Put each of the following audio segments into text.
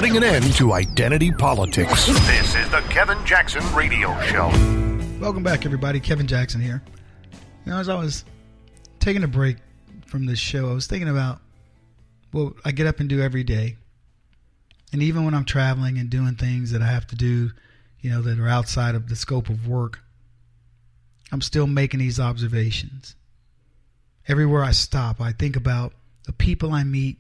putting an end to identity politics. This is the Kevin Jackson Radio Show. Welcome back, everybody. Kevin Jackson here. You know, as I was taking a break from this show, I was thinking about what I get up and do every day. And even when I'm traveling and doing things that I have to do, you know, that are outside of the scope of work, I'm still making these observations. Everywhere I stop, I think about the people I meet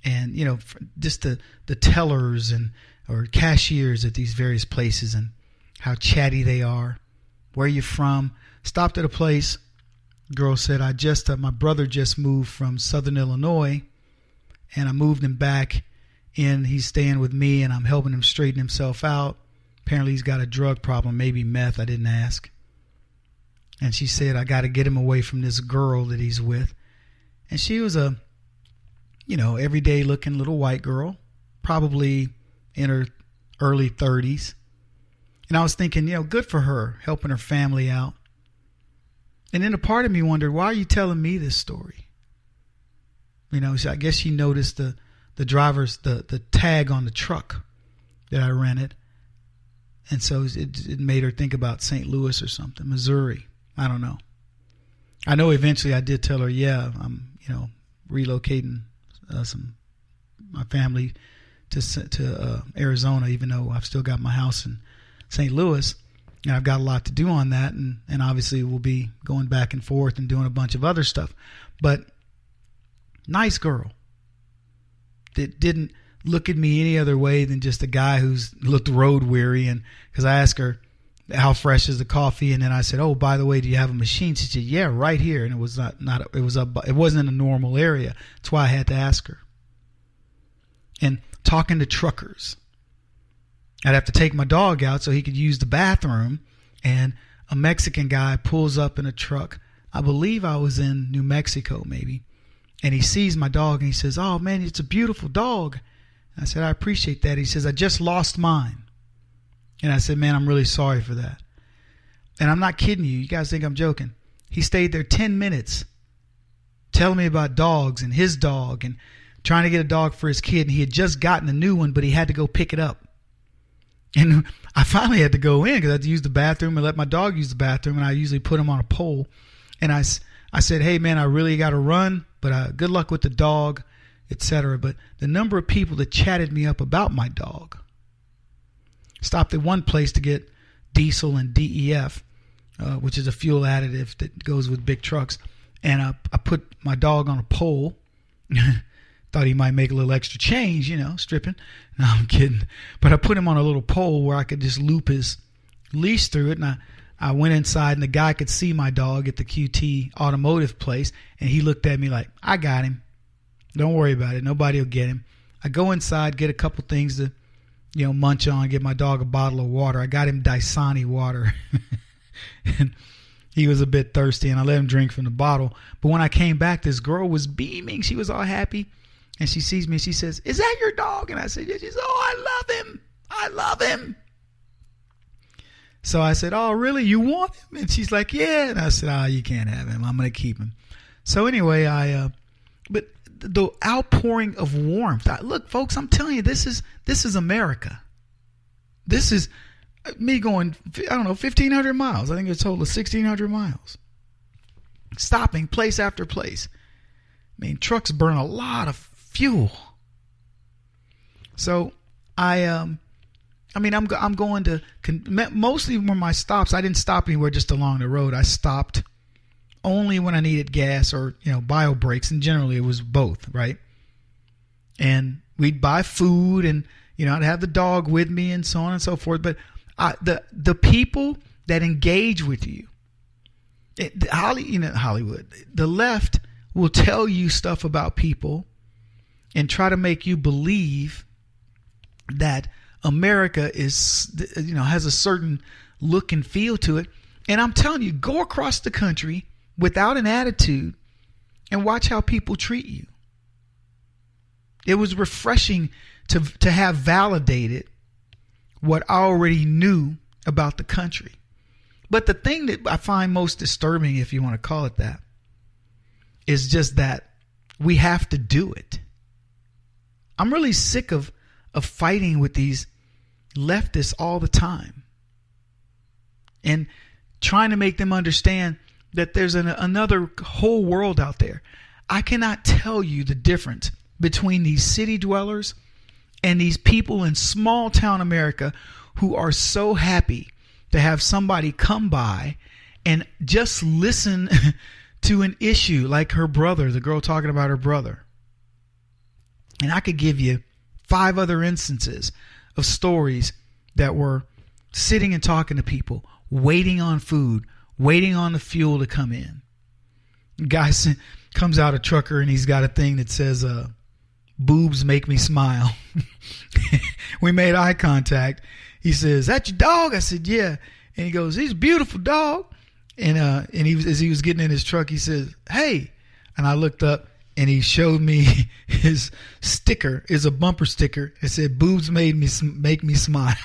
and, you know, just the tellers and or cashiers at these various places and how chatty they are. Where you from? Stopped at a place. Girl said, my brother just moved from Southern Illinois and I moved him back in. He's staying with me and I'm helping him straighten himself out. Apparently he's got a drug problem, maybe meth. I didn't ask. And she said, I got to get him away from this girl that he's with. And she was a, you know, everyday looking little white girl, probably in her early 30s. And I was thinking, you know, good for her, helping her family out. And then a part of me wondered, why are you telling me this story? You know, I guess she noticed the driver's, the tag on the truck that I rented. And so it made her think about St. Louis or something, Missouri. I don't know. I know eventually I did tell her, yeah, I'm, you know, relocating my family to Arizona, even though I've still got my house in St. Louis. And I've got a lot to do on that. And obviously we'll be going back and forth and doing a bunch of other stuff. But nice girl that didn't look at me any other way than just a guy who's looked road weary. And because I asked her, how fresh is the coffee? And then I said, oh, by the way, do you have a machine? She said, yeah, right here. And it was it wasn't in a normal area. That's why I had to ask her. And talking to truckers, I'd have to take my dog out so he could use the bathroom. And a Mexican guy pulls up in a truck. I believe I was in New Mexico, maybe. And he sees my dog and he says, oh man, it's a beautiful dog. I said, I appreciate that. He says, I just lost mine. And I said, man, I'm really sorry for that. And I'm not kidding you. You guys think I'm joking. He stayed there 10 minutes telling me about dogs and his dog and trying to get a dog for his kid. And he had just gotten a new one, but he had to go pick it up. And I finally had to go in because I had to use the bathroom and let my dog use the bathroom. And I usually put him on a pole. And I said, hey, man, I really got to run, but good luck with the dog, etc. But the number of people that chatted me up about my dog. Stopped at one place to get diesel and DEF, which is a fuel additive that goes with big trucks. And I put my dog on a pole. Thought he might make a little extra change, you know, stripping. No, I'm kidding. But I put him on a little pole where I could just loop his leash through it. And I went inside and the guy could see my dog at the QT automotive place. And he looked at me like, I got him. Don't worry about it. Nobody will get him. I go inside, get a couple things to, you know, munch on, get my dog a bottle of water. I got him Dasani water. And he was a bit thirsty and I let him drink from the bottle. But when I came back, this girl was beaming. She was all happy. And she sees me and she says, is that your dog? And I said, yeah. She says, oh, I love him. I love him. So I said, oh, really? You want him? And she's like, yeah. And I said, you can't have him. I'm going to keep him. So anyway, but the outpouring of warmth. Look, folks, I'm telling you, this is America. This is me going, 1,500 miles. I think it's a total of 1,600 miles. Stopping place after place. I mean, trucks burn a lot of fuel. So I'm going to, mostly when my stops, I didn't stop anywhere just along the road. I stopped only when I needed gas or, you know, bio breaks. And generally it was both, right? And we'd buy food and, you know, I'd have the dog with me and so on and so forth. But the people that engage with you, Hollywood, the left will tell you stuff about people and try to make you believe that America is, you know, has a certain look and feel to it. And I'm telling you, go across the country without an attitude and watch how people treat you. It was refreshing to have validated what I already knew about the country. But the thing that I find most disturbing, if you want to call it that, is just that we have to do it. I'm really sick of of fighting with these leftists all the time and trying to make them understand that there's another whole world out there. I cannot tell you the difference between these city dwellers and these people in small town America who are so happy to have somebody come by and just listen to an issue like her brother, the girl talking about her brother. And I could give you 5 other instances of stories that were sitting and talking to people, waiting on food, waiting on the fuel to come in. Guy comes out a trucker and he's got a thing that says, boobs make me smile. We made eye contact. He says, "That your dog?" I said, "Yeah." And he goes, "He's a beautiful dog." And as he was getting in his truck, he says, "Hey." And I looked up and he showed me his sticker, is a bumper sticker. It said, "Boobs make me smile."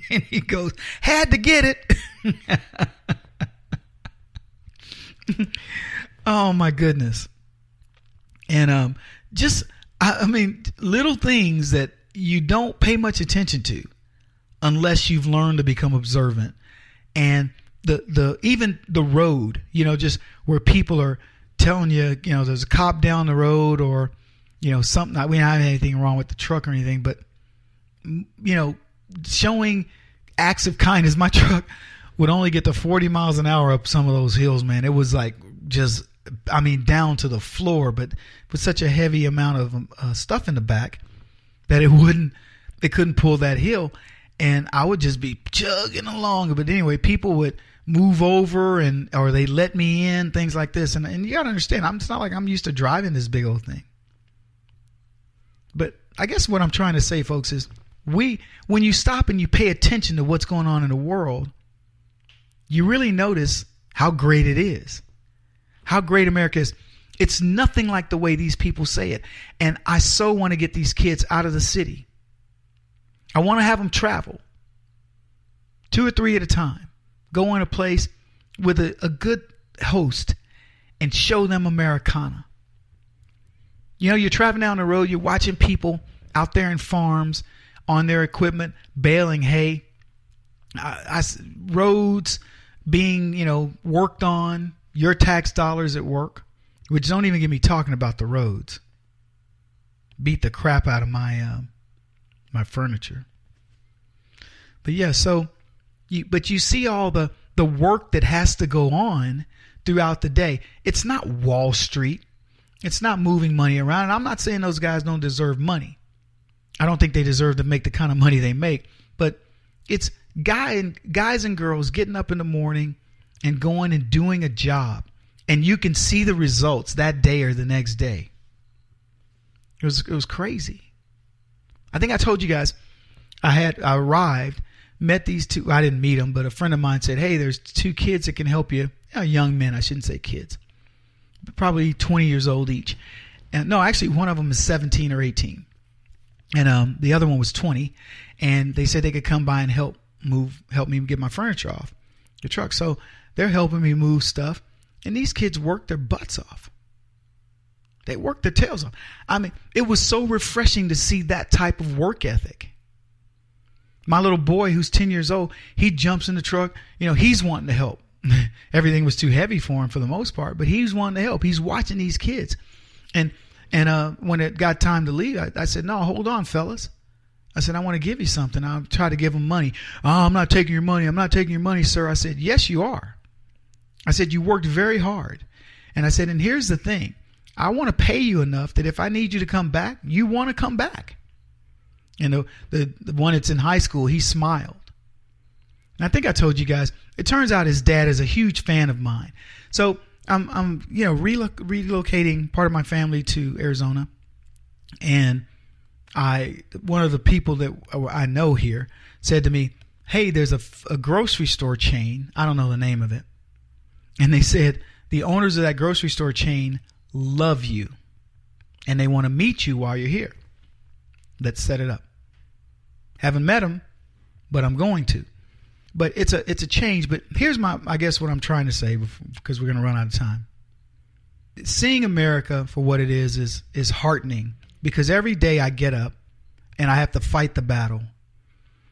And he goes, "Had to get it." Oh my goodness. And I mean, little things that you don't pay much attention to unless you've learned to become observant. And even the road, just where people are telling you, there's a cop down the road, or, something. We don't have anything wrong with the truck or anything, but, showing acts of kindness. My truck would only get to 40 miles an hour up some of those hills, man. It was like down to the floor, but with such a heavy amount of stuff in the back that it couldn't pull that hill. And I would just be chugging along. But anyway, people would move over or they let me in, things like this. And you got to understand, it's not like I'm used to driving this big old thing. But I guess what I'm trying to say, folks, is when you stop and you pay attention to what's going on in the world, you really notice how great it is, how great America is. It's nothing like the way these people say it. And I so want to get these kids out of the city. I want to have them travel 2 or 3 at a time. Go in a place with a good host and show them Americana. You're traveling down the road, you're watching people out there in farms on their equipment, baling hay, roads being, worked on, your tax dollars at work, which don't even get me talking about the roads. Beat the crap out of my furniture. But yeah, but you see all the work that has to go on throughout the day. It's not Wall Street. It's not moving money around. And I'm not saying those guys don't deserve money. I don't think they deserve to make the kind of money they make. But it's guys and girls getting up in the morning and going and doing a job. And you can see the results that day or the next day. It was crazy. I think I told you guys I arrived, met these 2. I didn't meet them, but a friend of mine said, "Hey, there's 2 kids that can help you." Young men, I shouldn't say kids. Probably 20 years old each. And no, actually one of them is 17 or 18. And the other one was 20. And they said they could come by and help me get my furniture off the truck. So they're helping me move stuff. And these kids work their butts off. They work their tails off. I mean, it was so refreshing to see that type of work ethic. My little boy, who's 10 years old, he jumps in the truck. He's wanting to help. Everything was too heavy for him for the most part, but he's wanting to help. He's watching these kids. And when it got time to leave, I said, "No, hold on, fellas." I said, "I want to give you something." I'll try to give them money. "Oh, I'm not taking your money. I'm not taking your money, sir." I said, "Yes, you are." I said, "You worked very hard." And I said, "And here's the thing. I want to pay you enough that if I need you to come back, you want to come back." And the one that's in high school, he smiled. And I think I told you guys, it turns out his dad is a huge fan of mine. So I'm relocating part of my family to Arizona. And one of the people that I know here said to me, "Hey, there's a grocery store chain." I don't know the name of it. And they said, the owners of that grocery store chain love you. And they want to meet you while you're here. Let's set it up. Haven't met them, but I'm going to. But it's a change. But here's I guess what I'm trying to say, because we're going to run out of time. Seeing America for what it is heartening, because every day I get up and I have to fight the battle.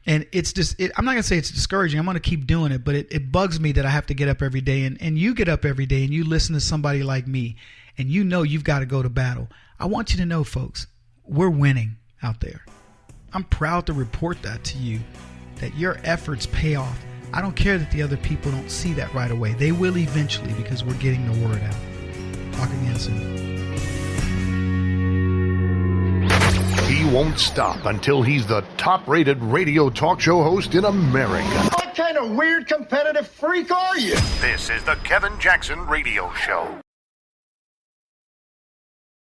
And it's just, I'm not going to say it's discouraging. I'm going to keep doing it, but it bugs me that I have to get up every day. And you get up every day and you listen to somebody like me and you know you've got to go to battle. I want you to know, folks, we're winning out there. I'm proud to report that to you, that your efforts pay off. I don't care that the other people don't see that right away. They will eventually because we're getting the word out. Talk again soon. He won't stop until he's the top-rated radio talk show host in America. What kind of weird competitive freak are you? This is the Kevin Jackson Radio Show.